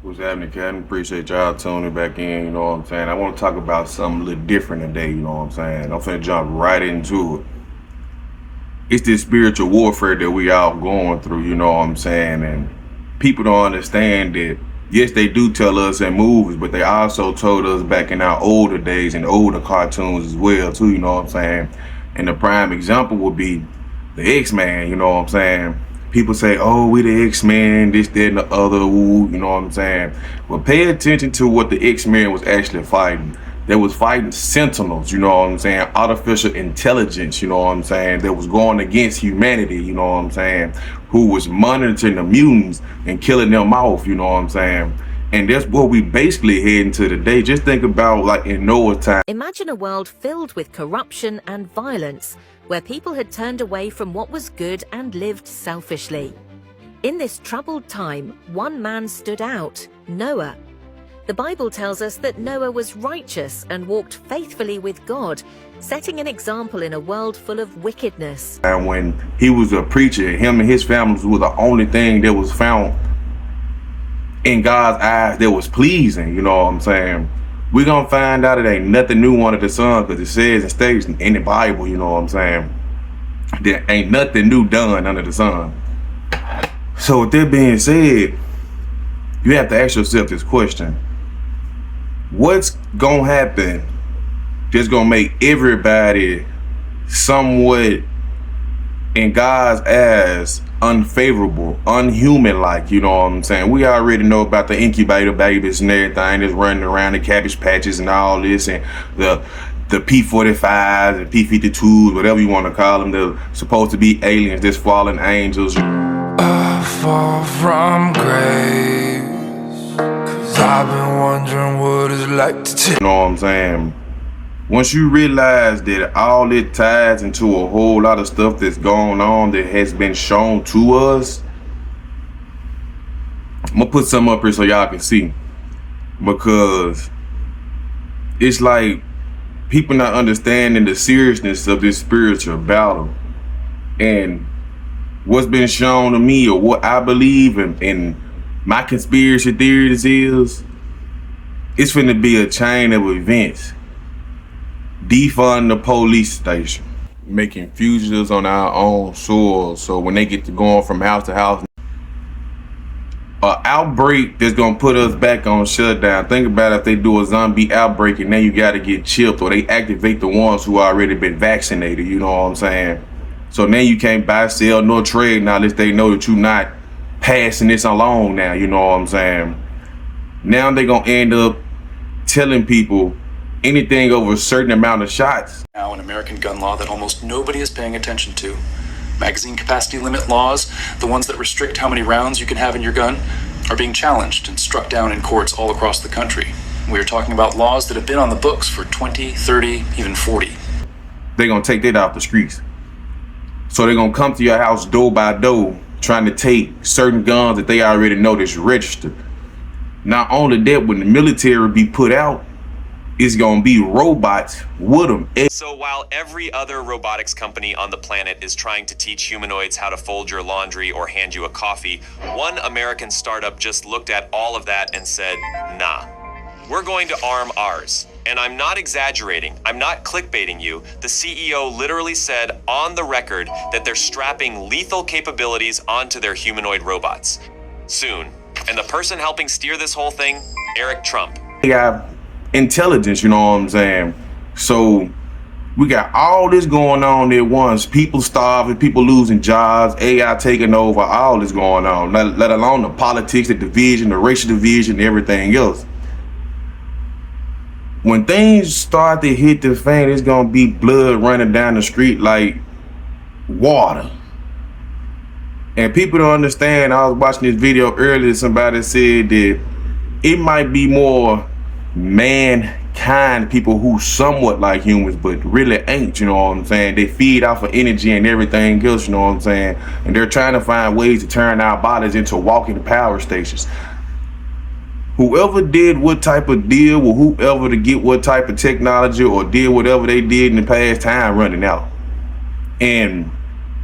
What's happening, Captain? Appreciate y'all tuning back in, you know what I'm saying? I want to talk about something a little different today, you know what I'm saying? I'm finna jump right into it. It's this spiritual warfare that we all going through, you know what I'm saying? And people don't understand that, yes, they do tell us in movies, but they also told us back in our older days and older cartoons as well, too, you know what I'm saying? And the prime example would be the X-Men, you know what I'm saying? People say, oh, we the X-Men, this, that, and the other, ooh, you know what I'm saying? But pay attention to what the X-Men was actually fighting. They was fighting Sentinels, you know what I'm saying? Artificial intelligence, you know what I'm saying? That was going against humanity, you know what I'm saying? Who was monitoring the mutants and killing them off, you know what I'm saying? And that's what we basically heading to today. Just think about like in Noah's time. Imagine a world filled with corruption and violence, where people had turned away from what was good and lived selfishly. In this troubled time, one man stood out, Noah. The Bible tells us that Noah was righteous and walked faithfully with God, setting an example in a world full of wickedness. And when he was a preacher, him and his family were the only thing that was found in God's eyes that was pleasing, you know what I'm saying? We're gonna find out it ain't nothing new under the sun, because it says and states in the Bible, you know what I'm saying? There ain't nothing new done under the sun. So with that being said, you have to ask yourself this question. What's gonna happen that's gonna make everybody somewhat in God's eyes unfavorable, unhuman-like, you know what I'm saying? We already know about the incubator babies and everything that's running around the cabbage patches and all this, and the P-45s and P-52s, whatever you want to call them. They're supposed to be aliens, just fallen angels. Far from grace, 'cause I've been wondering what it's like to take. You know what I'm saying? Once you realize that all it ties into a whole lot of stuff that's going on that has been shown to us, I'm gonna put some up here so y'all can see, because it's like people not understanding the seriousness of this spiritual battle. And what's been shown to me, or what I believe in my conspiracy theories, is it's finna be a chain of events. Defund the police station, making fugitives on our own soil, so when they get to going from house to house, an outbreak that's gonna put us back on shutdown. Think about if they do a zombie outbreak and then you gotta get chipped, or they activate the ones who already been vaccinated, you know what I'm saying? So now you can't buy, sell, nor trade now unless they know that you're not passing this along now, you know what I'm saying? Now they gonna end up telling people anything over a certain amount of shots. Now an American gun law that almost nobody is paying attention to. Magazine capacity limit laws, the ones that restrict how many rounds you can have in your gun, are being challenged and struck down in courts all across the country. We are talking about laws that have been on the books for 20, 30, even 40. They're gonna take that off the streets. So they're gonna come to your house door by door, trying to take certain guns that they already know that's registered. Not only that, when the military be put out, it's gonna be robots with them. So while every other robotics company on the planet is trying to teach humanoids how to fold your laundry or hand you a coffee, one American startup just looked at all of that and said, nah, we're going to arm ours. And I'm not exaggerating, I'm not clickbaiting you. The CEO literally said on the record that they're strapping lethal capabilities onto their humanoid robots. Soon. And the person helping steer this whole thing, Eric Trump. They got intelligence, you know what I'm saying? So we got all this going on at once. People starving, people losing jobs, AI taking over, all this going on. Let alone the politics, the division, the racial division, everything else. When things start to hit the fan, it's gonna be blood running down the street like water. And people don't understand. I was watching this video earlier, somebody said that it might be more mankind, people who somewhat like humans but really ain't, you know what I'm saying? They feed off of energy and everything else, you know what I'm saying? And they're trying to find ways to turn our bodies into walking power stations. Whoever did what type of deal with whoever to get what type of technology, or did whatever they did in the past, time running out. And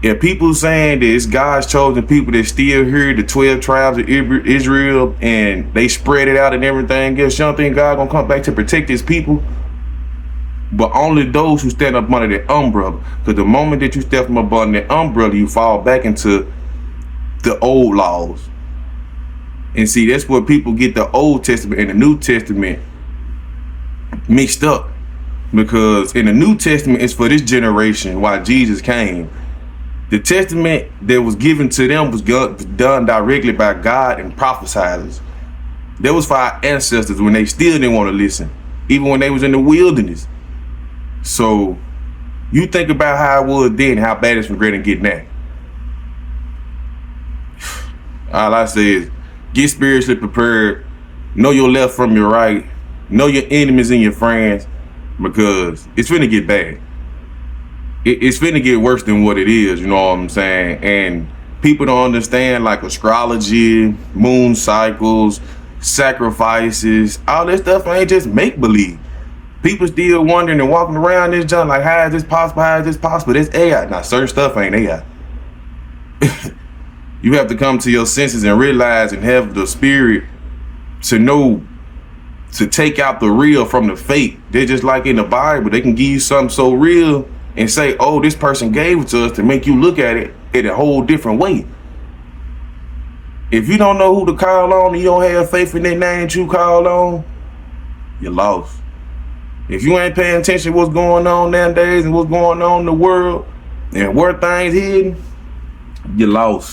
If people saying that it's God's chosen people that still here, the 12 tribes of Israel, and they spread it out and everything else, you don't think God gonna come back to protect his people? But only those who stand up under that umbrella. Because the moment that you step up under that umbrella, you fall back into the old laws. And see, that's where people get the Old Testament and the New Testament mixed up. Because in the New Testament, it's for this generation while Jesus came. The testament that was given to them was done directly by God and prophesiers. That was for our ancestors when they still didn't want to listen, even when they was in the wilderness. So you think about how it was then, how bad it's regretting getting that. All I say is get spiritually prepared, know your left from your right, know your enemies and your friends, because it's finna get bad. It's finna get worse than what it is, you know what I'm saying? And people don't understand, like, astrology, moon cycles, sacrifices, all that stuff ain't just make-believe. People still wondering and walking around this junk like, how is this possible? How is this possible? This AI. Now, certain stuff ain't AI. You have to come to your senses and realize and have the spirit to know, to take out the real from the fake. They're just like in the Bible. They can give you something so real and say, oh, this person gave it to us, to make you look at it in a whole different way. If you don't know who to call on and you don't have faith in that name that you call on, you're lost. If you ain't paying attention to what's going on nowadays and what's going on in the world and where things hidden, you're lost.